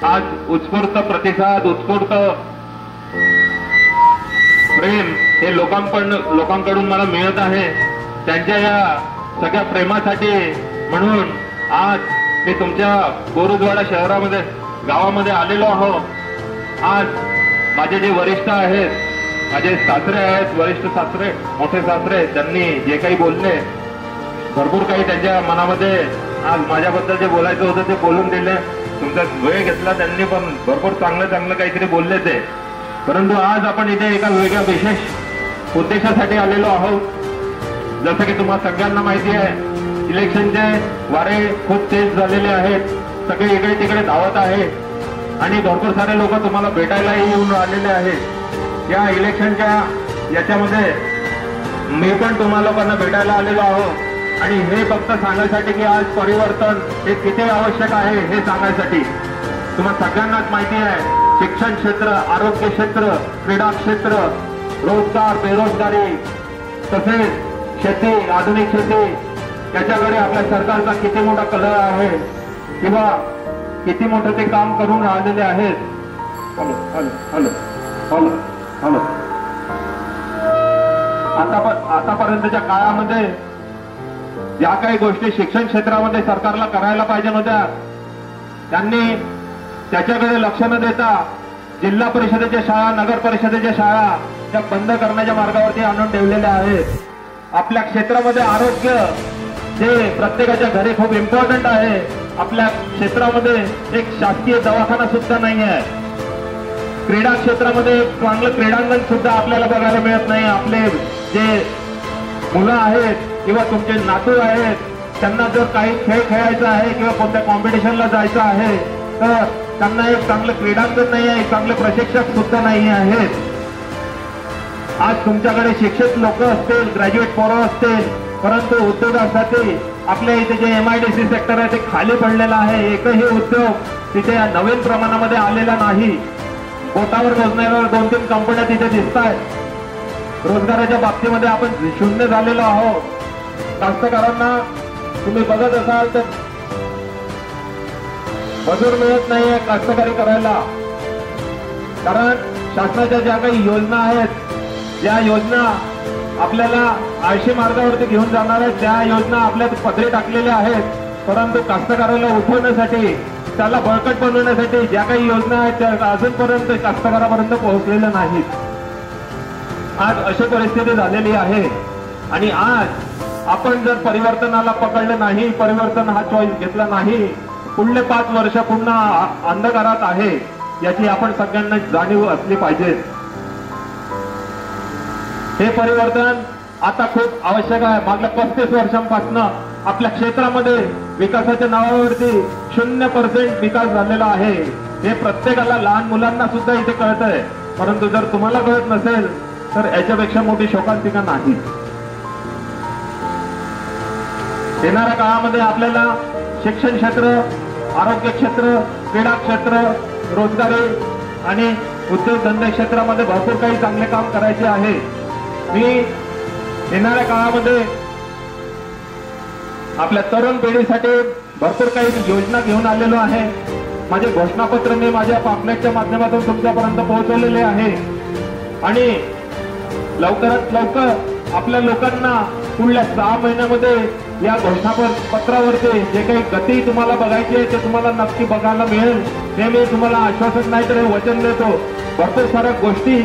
आज उत्स्फूर्त प्रतिसाद, उत्स्फूर्त प्रेम हे लोकांकडून मला मिळत आहे। त्यांच्या या सगळ्या प्रेमासाठी म्हणून आज मी तुमच्या बोरुजवाडा शहरामध्ये गावामध्ये आलेलो आहो। आज माझे जे वरिष्ठ आहेत, माझे सासरे आहेत, वरिष्ठ सासरे, मोठे सासरे, त्यांनी जे काही बोलले, भरपूर काही त्यांच्या मनामध्ये आज माझ्याबद्दल जे बोलायचं होतं ते बोलून दिले। तुमचा वेळ घेतला त्यांनी, पण भरपूर चांगलं काहीतरी बोलले ते। परंतु आज आपण इथे एका वेगळ्या विशेष उद्देशासाठी आलेलो आहोत। जसं की तुम्हाला सगळ्यांना माहिती आहे, इलेक्शनचे वारे खूप तेज झालेले आहेत, सगळे इकडे तिकडे धावत आहे आणि भरपूर सारे लोक तुम्हाला भेटायलाही येऊन आलेले आहेत। या इलेक्शनच्या याच्यामध्ये मी पण तुम्हा लोकांना भेटायला आलेलो आहो आणि हे फक्त सांगण्यासाठी की आज परिवर्तन हे किती आवश्यक आहे हे सांगण्यासाठी। तुम्हाला सगळ्यांनाच माहिती आहे, शिक्षण क्षेत्र, आरोग्य क्षेत्र, क्रीडा क्षेत्र, रोजगार, बेरोजगारी, तसेच शेती, आधुनिक शेती, याच्याकडे आपल्या सरकारचा किती मोठा कल आहे किंवा किती मोठं ते काम करून राहिलेले आहेत। आतापर्यंतच्या काळामध्ये ज्या काही गोष्टी शिक्षण क्षेत्रामध्ये सरकारला करायला पाहिजे होत्या, त्यांनी त्याच्याकडे लक्ष न देता जिल्हा परिषदेच्या शाळा, नगर परिषदेच्या शाळा त्या बंद करण्याच्या मार्गावरती आणून ठेवलेल्या आहेत। आपल्या क्षेत्रामध्ये आरोग्य जे प्रत्येकाच्या घरी खूप इम्पॉर्टंट आहे, आपल्या क्षेत्रामध्ये एक शासकीय दवाखाना सुद्धा नाही आहे। क्रीडा क्षेत्रामध्ये चांगलं क्रीडांगण सुद्धा आपल्याला बघायला मिळत नाही। आपले जे मुलं आहेत किंवा तुमचे नातू आहेत, त्यांना जर काही खेळ खेळायचा आहे किंवा कोणत्या कॉम्पिटिशनला जायचं आहे तर त्यांना एक चांगलं क्रीडांगण नाही आहे, एक चांगले प्रशिक्षक सुद्धा नाही आहेत। आज तुमच्याकडे शिक्षित लोक असतील, ग्रॅज्युएट पोरं असतील, परंतु उद्योगासाठी आपल्या इथे जे MIDC सेक्टर आहे ते खाली पडलेलं आहे। एकही उद्योग तिथे नवीन प्रमाणामध्ये आलेला नाही। बोटावर मोजण्यावर 2-3 कंपन्या तिथे दिसत आहेत। रोजगाराच्या बाबतीमध्ये आपण शून्य झालेलो आहोत। कास्तकारांना तुम्ही बघत असाल तर मजूर मिळत नाहीये कास्तकारी करायला, कारण शासनाच्या ज्या काही योजना आहेत, ज्या योजना आपल्याला आळशी मार्गावरती घेऊन जाणार आहेत, त्या योजना आपल्या पदरी टाकलेल्या आहेत, परंतु कास्तकाराला उठवण्यासाठी, त्याला बळकट बनवण्यासाठी ज्या काही योजना आहेत त्या अजूनपर्यंत कास्तकारापर्यंत पोहोचलेल्या नाहीत। आज अशी परिस्थिती झालेली आहे आणि आज आपण जर परिवर्तनाला पकडलं नाही, परिवर्तन हा चॉईस घेतला नाही, पुढले 5 वर्ष पुन्हा अंधकारात आहे याची आपण सगळ्यांना जाणीव असली पाहिजे। हे परिवर्तन आता खूप आवश्यक आहे। मागल्या 35 वर्षांपासून आपल्या क्षेत्रामध्ये विकासाच्या नावावरती 0% विकास झालेला आहे। हे प्रत्येकाला, लहान मुलांना सुद्धा इथे कळत आहे, परंतु जर तुम्हाला कळत नसेल तर याच्यापेक्षा मोठी शोकांतिका नाही। येणाऱ्या काळामध्ये आपल्याला शिक्षण क्षेत्र, आरोग्य क्षेत्र, क्रीडा क्षेत्र, रोजगारी आणि उद्योगधंदे क्षेत्रामध्ये भरपूर काही चांगले काम करायचे आहे। मी येणाऱ्या काळामध्ये आपल्या तरुण पिढीसाठी भरपूर काही योजना घेऊन आलेलो आहे। माझे घोषणापत्र मी माझ्या पॅम्पलेटच्या माध्यमातून तुमच्यापर्यंत पोहोचवलेले आहे आणि लवकरात लवकर आपल्या लोकांना पुढल्या 6 महिन्यामध्ये या घोषणापत्रावरती जे काही गती तुम्हाला बघायची आहे ते तुम्हाला नक्की बघायला मिळेल। हे मी तुम्हाला आश्वासन नाही तर वचन देतो। भरपूर साऱ्या गोष्टी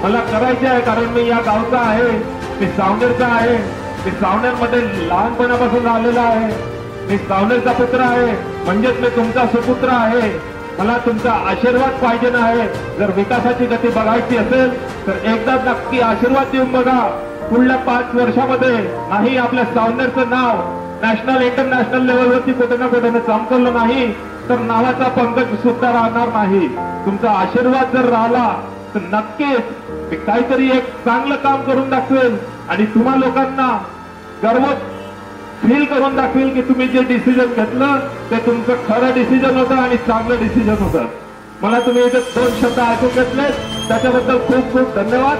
मला करायच्या आहे, कारण मी या गावचा आहे, मी सावनेरचा आहे, मी सावनेरमध्ये लहानपणापासून राहिलेला आहे, मी सावनेरचा पुत्र आहे, म्हणजेच मी तुमचा सुपुत्र आहे। मला तुमचा आशीर्वाद पाहिजे आहे। जर विकासाची गती बघायची असेल तर एकदा नक्की आशीर्वाद देऊन बघा। पुढल्या 5 वर्षामध्ये नाही आपल्या सावनेरचं नाव नॅशनल, इंटरनॅशनल लेवलवरती कुठे ना कुठे चमकवलं नाही तर नावाचा पंकज सुद्धा राहणार नाही। तुमचा आशीर्वाद जर राहिला तर नक्कीच मी काहीतरी एक चांगलं काम करून दाखवेल आणि तुम्हा लोकांना गर्व फील करून दाखवेल की तुम्ही जे डिसिजन घेतलं ते तुमचं खरं डिसिजन होतं आणि चांगलं डिसिजन होतं। मला तुम्ही इथे 2 शब्द ऐकून घेतले त्याच्याबद्दल खूप खूप धन्यवाद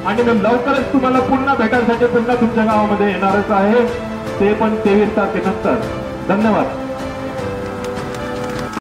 आणि मी लवकरच तुम्हाला पुन्हा भेटायसाठी पुन्हा तुमच्या गावामध्ये येणारच आहे, ते पण 23 तारखेनंतर। धन्यवाद।